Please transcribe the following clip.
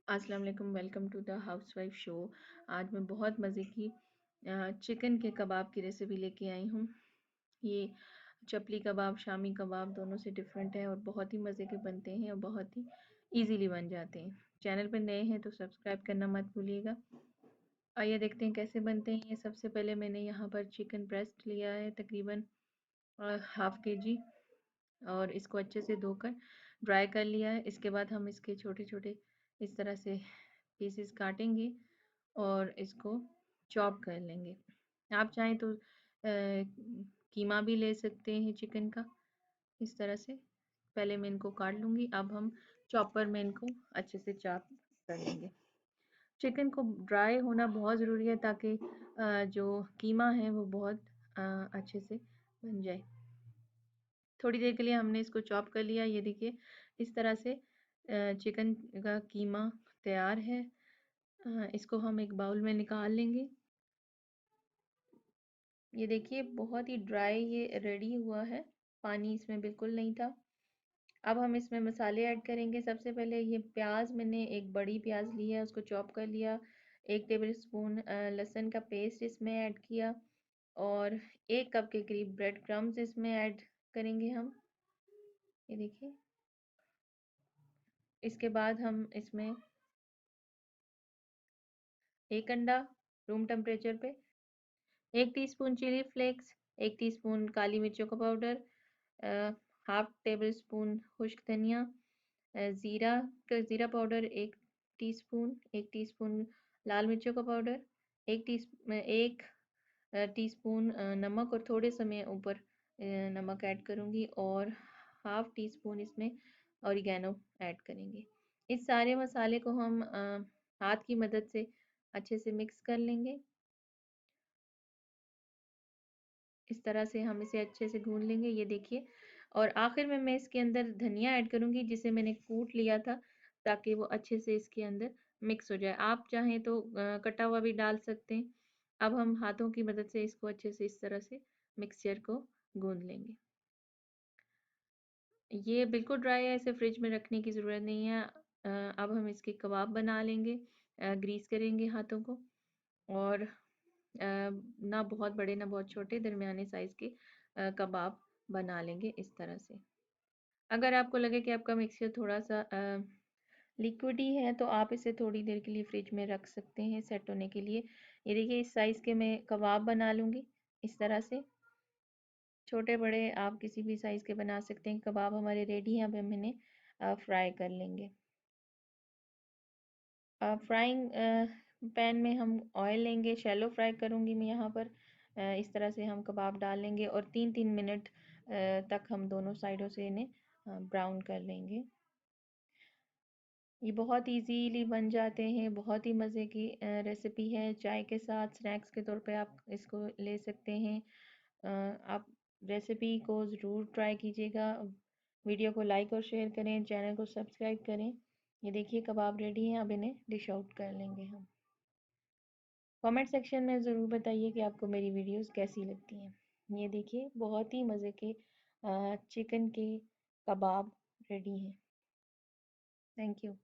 अस्सलाम वालेकुम, welcome to the housewife show. आज मैं बहुत मज़े की चिकन के कबाब की रेसिपी लेके आई हूँ। ये चपली कबाब, शामी कबाब दोनों से डिफरेंट है और बहुत ही मज़े के बनते हैं और बहुत ही इजीली बन जाते हैं। चैनल पर नए हैं तो सब्सक्राइब करना मत भूलिएगा। आइए देखते हैं कैसे बनते हैं। ये सबसे पहले मैंने यहाँ पर चिकन ब्रेस्ट लिया है तकरीबन हाफ़ केजी और इसको अच्छे से धोकर ड्राई कर लिया है। इसके बाद हम इसके छोटे छोटे इस तरह से पीसेस काटेंगे और इसको चॉप कर लेंगे। आप चाहें तो कीमा भी ले सकते हैं चिकन का। इस तरह से पहले मैं इनको काट लूँगी। अब हम चॉपर में इनको अच्छे से चॉप कर लेंगे। चिकन को ड्राई होना बहुत ज़रूरी है ताकि जो कीमा है वो बहुत अच्छे से बन जाए। थोड़ी देर के लिए हमने इसको चॉप कर लिया। ये देखिए इस तरह से चिकन का कीमा तैयार है। इसको हम एक बाउल में निकाल लेंगे। ये देखिए बहुत ही ड्राई ये रेडी हुआ है, पानी इसमें बिल्कुल नहीं था। अब हम इसमें मसाले ऐड करेंगे। सबसे पहले ये प्याज, मैंने एक बड़ी प्याज ली है, उसको चॉप कर लिया। 1 टेबल स्पून लहसुन का पेस्ट इसमें ऐड किया और 1 कप के करीब ब्रेड क्रम्स इसमें ऐड करेंगे हम। ये देखिए इसके बाद हम इसमें 1 अंडा रूम टेम्परेचर पे, 1 टीस्पून चिली फ्लेक्स, 1 टीस्पून काली मिर्चों का पाउडर, हाफ टेबल स्पून खुश्क धनिया, ज़ीरा पाउडर 1 टीस्पून, 1 टीस्पून लाल मिर्चों का पाउडर, 1 टीस्पून नमक और थोड़े से मैं ऊपर नमक ऐड करूँगी और हाफ टी स्पून इसमें ऑरिगेनो ऐड करेंगे। इस सारे मसाले को हम हाथ की मदद से अच्छे से मिक्स कर लेंगे। इस तरह से हम इसे अच्छे से भून लेंगे। ये देखिए, और आखिर में मैं इसके अंदर धनिया ऐड करूँगी जिसे मैंने कूट लिया था ताकि वो अच्छे से इसके अंदर मिक्स हो जाए। आप चाहें तो कटा हुआ भी डाल सकते हैं। अब हम हाथों की मदद से इसको अच्छे से इस तरह से मिक्सचर को गूंद लेंगे। ये बिल्कुल ड्राई है, इसे फ्रिज में रखने की ज़रूरत नहीं है। अब हम इसके कबाब बना लेंगे। ग्रीस करेंगे हाथों को और ना बहुत बड़े ना बहुत छोटे, दरमियाने साइज़ के कबाब बना लेंगे इस तरह से। अगर आपको लगे कि आपका मिक्सचर थोड़ा सा लिक्विडी है तो आप इसे थोड़ी देर के लिए फ्रिज में रख सकते हैं सेट होने के लिए। ये देखिए इस साइज़ के मैं कबाब बना लूँगी इस तरह से। छोटे बड़े आप किसी भी साइज़ के बना सकते हैं। कबाब हमारे रेडी हैं, अब हम इन्हें फ्राई कर लेंगे। फ्राइंग पैन में हम ऑयल लेंगे, शैलो फ्राई करूँगी मैं यहाँ पर। इस तरह से हम कबाब डाल लेंगे और 3-3 मिनट तक हम दोनों साइडों से इन्हें ब्राउन कर लेंगे। ये बहुत इजीली बन जाते हैं, बहुत ही मज़े की रेसिपी है। चाय के साथ स्नैक्स के तौर पे आप इसको ले सकते हैं। आप रेसिपी को ज़रूर ट्राई कीजिएगा। वीडियो को लाइक और शेयर करें, चैनल को सब्सक्राइब करें। ये देखिए कबाब रेडी हैं, अब इन्हें डिश आउट कर लेंगे हम। कमेंट सेक्शन में ज़रूर बताइए कि आपको मेरी वीडियोस कैसी लगती हैं। ये देखिए बहुत ही मज़े के चिकन के कबाब रेडी हैं। Thank you.